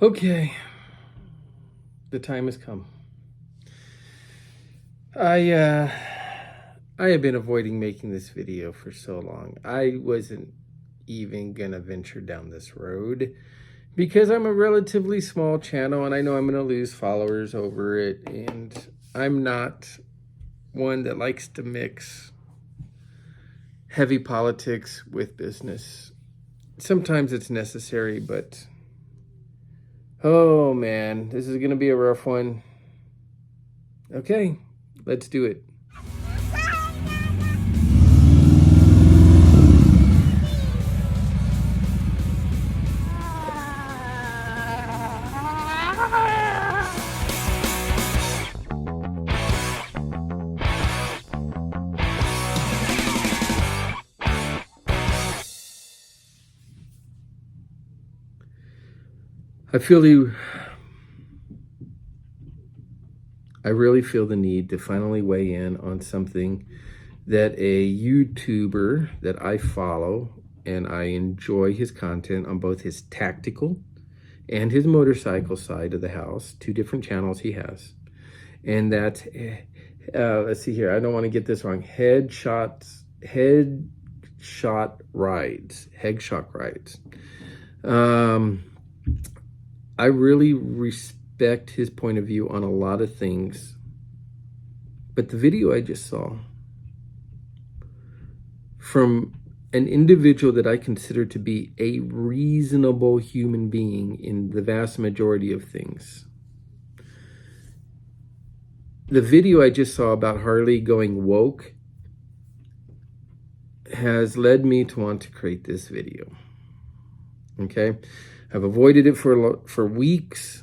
Okay, the time has come. I have been avoiding making this video for so long. I wasn't even gonna venture down this road because I'm a relatively small channel and I know I'm gonna lose followers over it, and I'm not one that likes to mix heavy politics with business. Sometimes it's necessary, but oh man, this is gonna be a rough one. Okay, let's do it. I really feel the need to finally weigh in on something that a YouTuber that I follow, and I enjoy his content on both his tactical and his motorcycle side of the house, two different channels he has. And that's, let's see here, I don't want to get this wrong, Headshot Rides. I really respect his point of view on a lot of things, but the video I just saw from an individual that I consider to be a reasonable human being in the vast majority of things. The video I just saw about Harley going woke has led me to want to create this video. Okay, I've avoided it for weeks,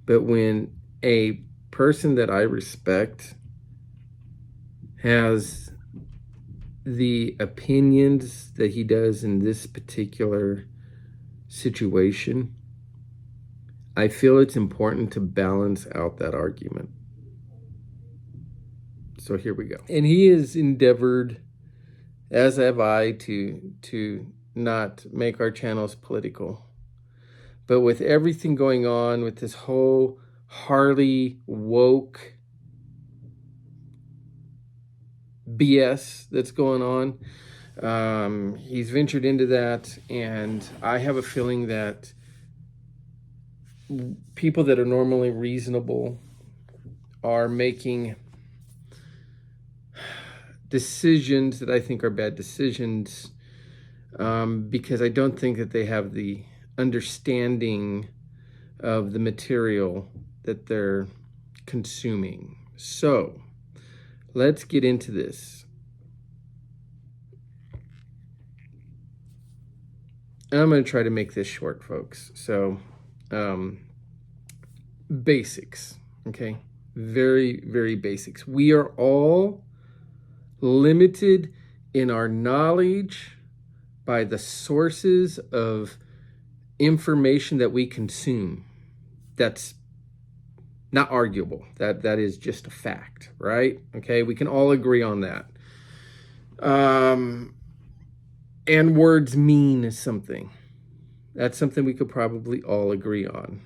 but when a person that I respect has the opinions that he does in this particular situation, I feel it's important to balance out that argument. So here we go. And he has endeavored, as have I, to not make our channels political. But with everything going on with this whole Harley woke BS that's going on, he's ventured into that, and I have a feeling that people that are normally reasonable are making decisions that I think are bad decisions, because I don't think that they have the understanding of the material that they're consuming. So let's get into this. I'm going to try to make this short, folks. So basics, okay? Very, very basics. We are all limited in our knowledge by the sources of information that we consume. That's not arguable. That is just a fact, right? Okay, we can all agree on that. And words mean something. That's something we could probably all agree on.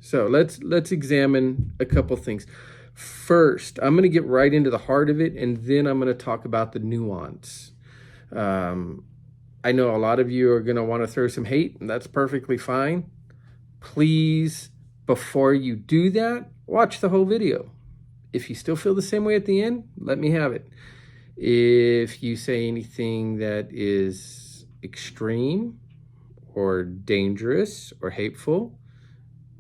So let's examine a couple things. First, I'm going to get right into the heart of it, and then I'm going to talk about the nuance. I know a lot of you are going to want to throw some hate, and that's perfectly fine. Please, before you do that, watch the whole video. If you still feel the same way at the end, let me have it. If you say anything that is extreme or dangerous or hateful,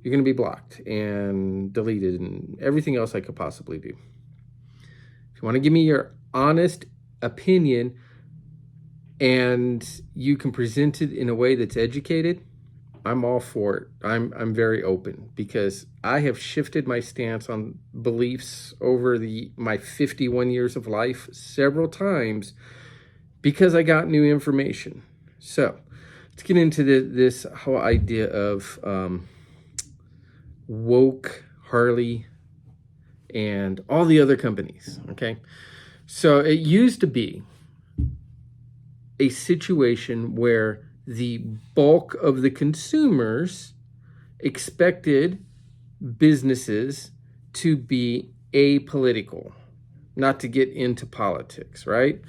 you're going to be blocked and deleted and everything else I could possibly do. If you want to give me your honest opinion and you can present it in a way that's educated, I'm all for it. I'm very open, because I have shifted my stance on beliefs over my 51 years of life several times because I got new information. So let's get into this whole idea of woke Harley and all the other companies, okay? So it used to be a situation where the bulk of the consumers expected businesses to be apolitical, not to get into politics, right?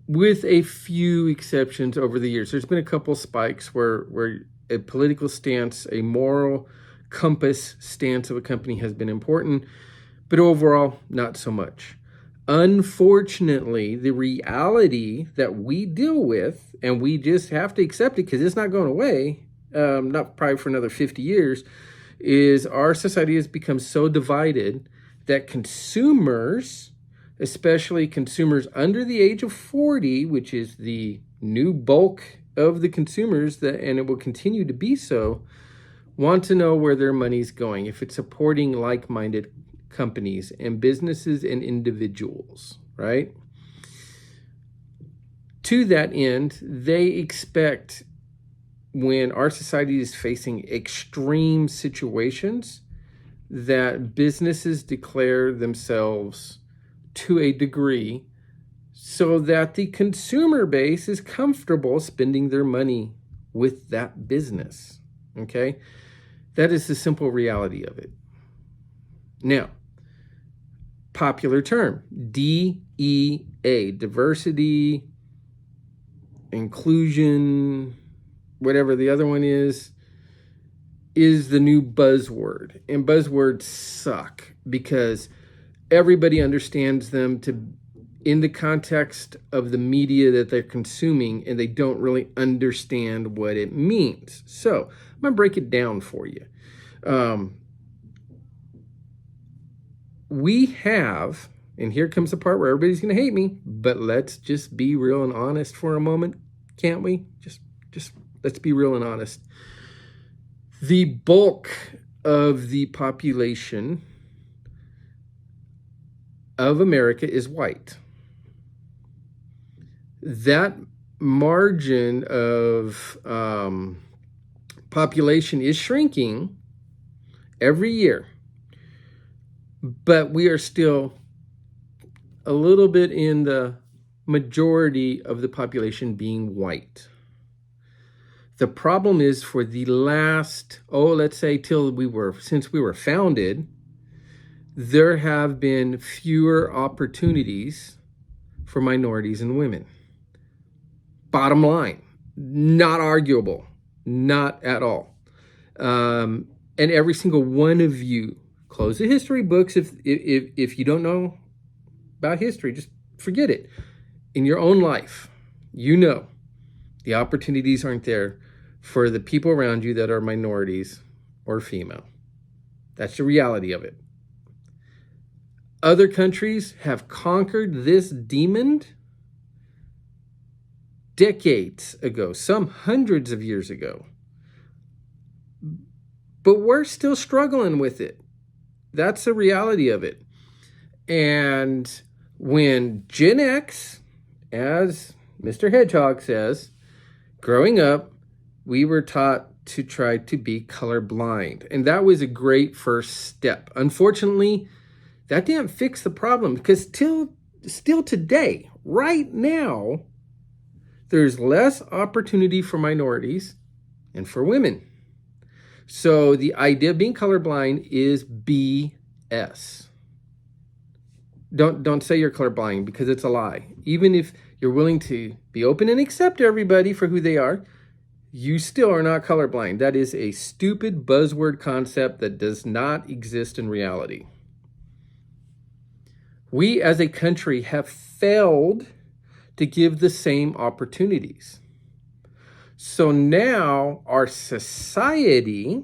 With a few exceptions over the years. There's been a couple spikes where a political stance, a moral compass stance of a company has been important, but overall, not so much. Unfortunately, the reality that we deal with, and we just have to accept it because it's not going away, not probably for another 50 years, is our society has become so divided that consumers, especially consumers under the age of 40, which is the new bulk of the consumers, and it will continue to be so, want to know where their money's going, if it's supporting like-minded companies and businesses and individuals, right? To that end, they expect, when our society is facing extreme situations, that businesses declare themselves to a degree so that the consumer base is comfortable spending their money with that business, okay? That is the simple reality of it. Now, popular term, DEA, diversity, inclusion, whatever the other one is the new buzzword. And buzzwords suck because everybody understands them in the context of the media that they're consuming, and they don't really understand what it means. So I'm going to break it down for you. We have, and here comes the part where everybody's going to hate me, but let's just be real and honest for a moment, can't we? Just let's be real and honest. The bulk of the population of America is white. That margin of population is shrinking every year, but we are still a little bit in the majority of the population being white. The problem is, for the last, let's say since we were founded, there have been fewer opportunities for minorities and women. Bottom line, not arguable, not at all. And every single one of you, close the history books. If you don't know about history, just forget it. In your own life, you know the opportunities aren't there for the people around you that are minorities or female. That's the reality of it. Other countries have conquered this demon decades ago, some hundreds of years ago. But we're still struggling with it. That's the reality of it. And when Gen X, as Mr. Hedgehog says, growing up, we were taught to try to be colorblind. And that was a great first step. Unfortunately, that didn't fix the problem, because still today, right now, there's less opportunity for minorities and for women. So the idea of being colorblind is BS. Don't say you're colorblind, because it's a lie. Even if you're willing to be open and accept everybody for who they are, you still are not colorblind. That is a stupid buzzword concept that does not exist in reality. We as a country have failed to give the same opportunities. So now our society,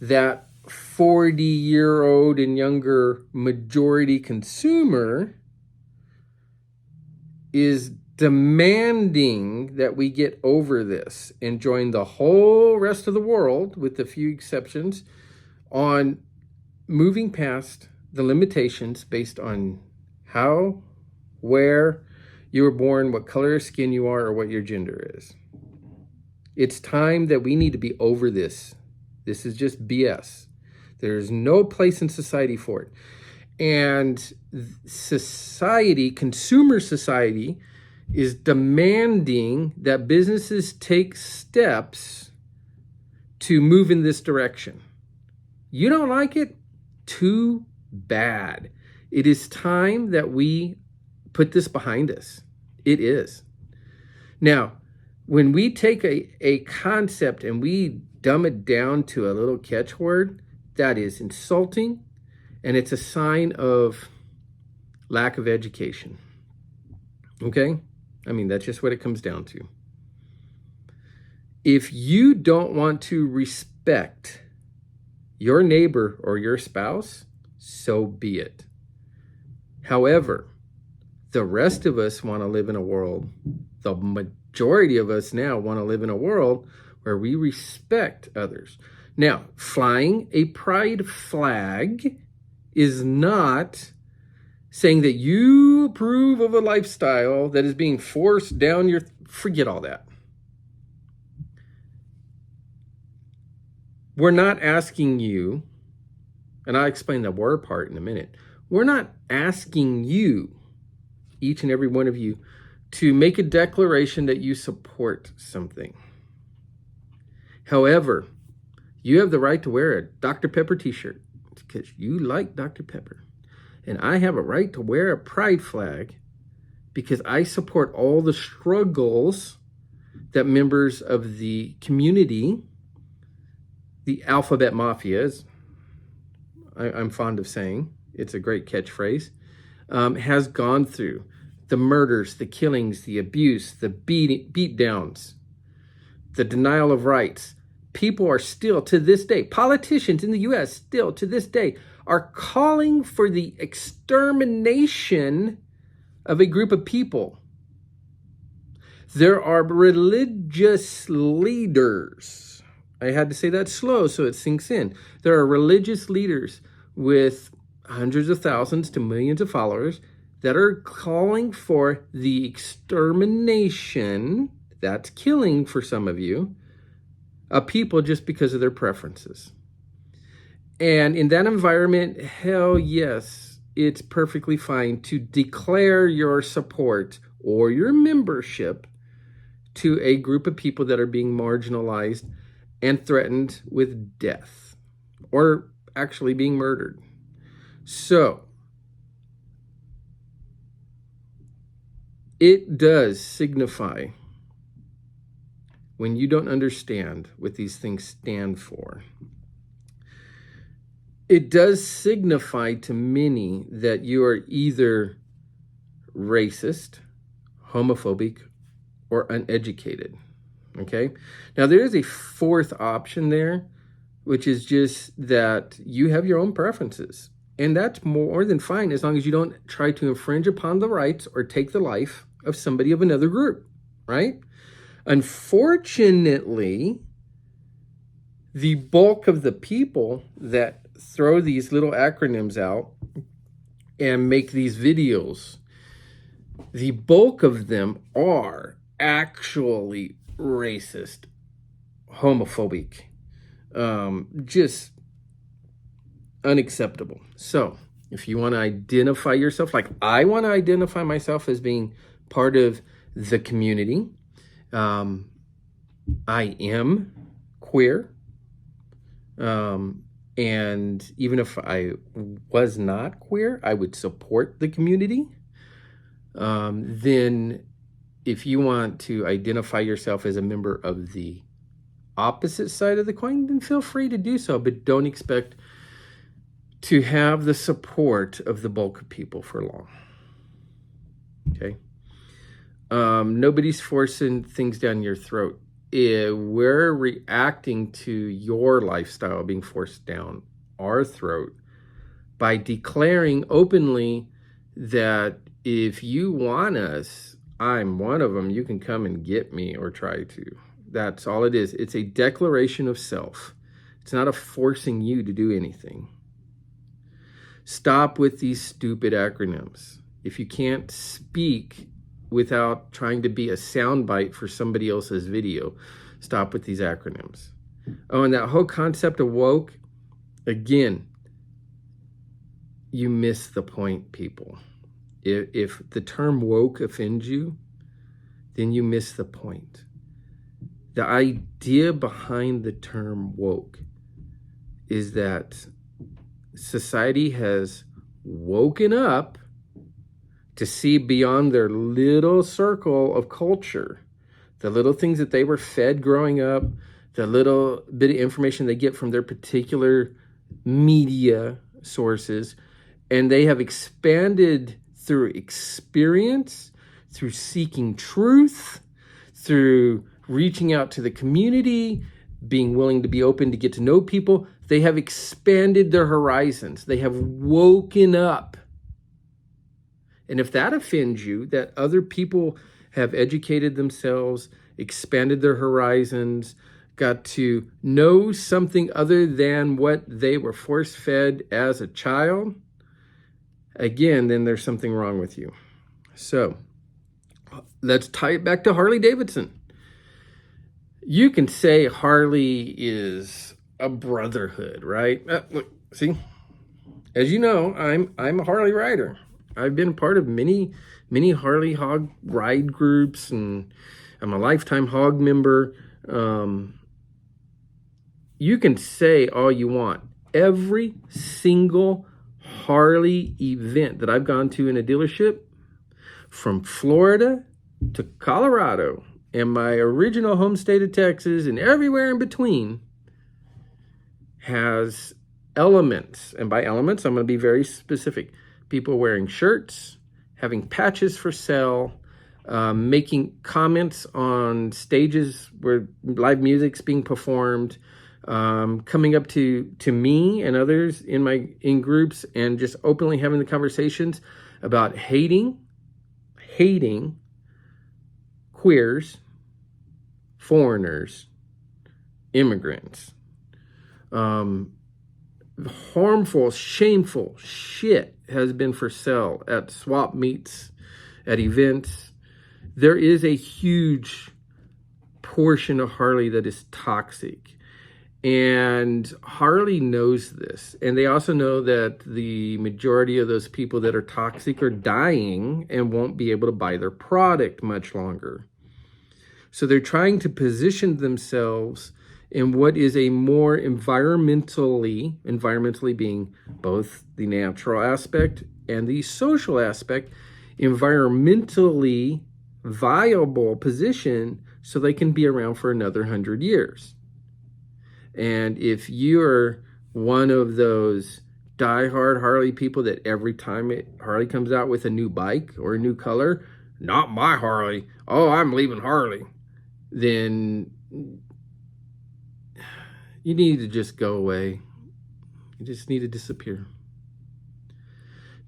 that 40-year-old and younger majority consumer, is demanding that we get over this and join the whole rest of the world, with a few exceptions, on moving past the limitations based on how, where you were born, what color of skin you are, or what your gender is. It's time that we need to be over this. This is just BS. There's no place in society for it. And society, consumer society, is demanding that businesses take steps to move in this direction. You don't like it? Too bad. It is time that we put this behind us. It is. Now, when we take a concept and we dumb it down to a little catchword, that is insulting, and it's a sign of lack of education. Okay? I mean, that's just what it comes down to. If you don't want to respect your neighbor or your spouse, so be it. However, the rest of us want to live in a world, the majority of us now want to live in a world where we respect others. Now, flying a pride flag is not saying that you approve of a lifestyle that is being forced down your... Forget all that. We're not asking you, and I'll explain the "were" part in a minute. We're not asking you, each and every one of you, to make a declaration that you support something. However, you have the right to wear a Dr. Pepper t-shirt because you like Dr. Pepper. And I have a right to wear a pride flag because I support all the struggles that members of the community, the alphabet mafia, as I'm fond of saying, it's a great catchphrase, has gone through. The murders, the killings, the abuse, the beat downs, the denial of rights. People are still, to this day, politicians in the U.S. still, to this day, are calling for the extermination of a group of people. There are religious leaders. I had to say that slow so it sinks in. There are religious leaders with hundreds of thousands to millions of followers that are calling for the extermination, that's killing for some of you, of people just because of their preferences. And in that environment, hell yes, it's perfectly fine to declare your support or your membership to a group of people that are being marginalized and threatened with death or actually being murdered. So, it does signify, when you don't understand what these things stand for, it does signify to many that you are either racist, homophobic, or uneducated. Okay? Now, there is a fourth option there, which is just that you have your own preferences. And that's more than fine as long as you don't try to infringe upon the rights or take the life of somebody of another group, right? Unfortunately, the bulk of the people that throw these little acronyms out and make these videos, the bulk of them are actually racist, homophobic, just unacceptable. So if you want to identify yourself, like I want to identify myself as being part of the community, I am queer. And even if I was not queer, I would support the community. Then if you want to identify yourself as a member of the opposite side of the coin, then feel free to do so, but don't expect to have the support of the bulk of people for long. Okay? Nobody's forcing things down your throat. We're reacting to your lifestyle being forced down our throat by declaring openly that if you want us, I'm one of them, you can come and get me or try to. That's all it is. It's a declaration of self. It's not a forcing you to do anything. Stop with these stupid acronyms. If you can't speak without trying to be a soundbite for somebody else's video, stop with these acronyms. Oh, and that whole concept of woke, again, you miss the point, people. If the term woke offends you, then you miss the point. The idea behind the term woke is that society has woken up to see beyond their little circle of culture, the little things that they were fed growing up, the little bit of information they get from their particular media sources, and they have expanded through experience, through seeking truth, through reaching out to the community, being willing to be open to get to know people. They have expanded their horizons. They have woken up. And if that offends you, that other people have educated themselves, expanded their horizons, got to know something other than what they were force-fed as a child, again, then there's something wrong with you. So let's tie it back to Harley-Davidson. You can say Harley is a brotherhood, right? Look, see, as you know, I'm a Harley rider. I've been part of many Harley hog ride groups, and I'm a lifetime hog member. You can say all you want. Every single Harley event that I've gone to in a dealership, from Florida to Colorado and my original home state of Texas and everywhere in between, has elements. And by elements, I'm going to be very specific. People wearing shirts, having patches for sale, making comments on stages where live music's being performed, coming up to me and others in groups and just openly having the conversations about hating queers, foreigners, immigrants, harmful, shameful shit has been for sale at swap meets, at events. There is a huge portion of Harley that is toxic. And Harley knows this. And they also know that the majority of those people that are toxic are dying and won't be able to buy their product much longer. So they're trying to position themselves in what is a more environmentally being both the natural aspect and the social aspect, environmentally viable position so they can be around for another 100 years. And if you're one of those diehard Harley people that every time Harley comes out with a new bike or a new color, not my Harley, oh, I'm leaving Harley, then you need to just go away. You just need to disappear.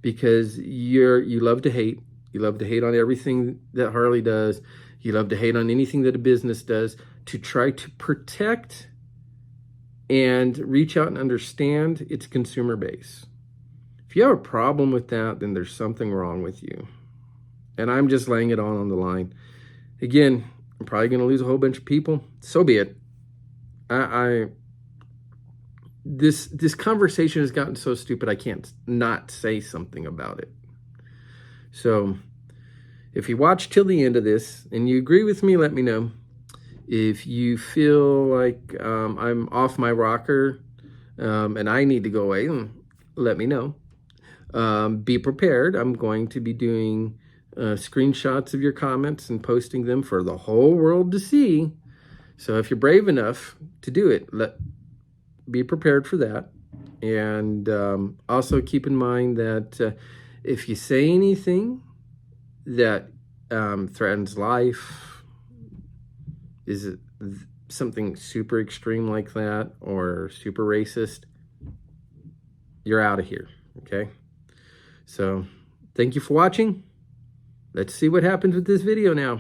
Because you love to hate. You love to hate on everything that Harley does. You love to hate on anything that a business does to try to protect and reach out and understand its consumer base. If you have a problem with that, then there's something wrong with you. And I'm just laying it all on the line. Again, I'm probably going to lose a whole bunch of people. So be it. This conversation has gotten so stupid I can't not say something about it. So if you watch till the end of this and you agree with me, let me know. If you feel like I'm off my rocker and I need to go away, let me know. Be prepared. I'm going to be doing screenshots of your comments and posting them for the whole world to see. So if you're brave enough to do it, be prepared for that. And also keep in mind that if you say anything that threatens life, is it something super extreme like that or super racist, you're out of here, okay? So thank you for watching. Let's see what happens with this video now.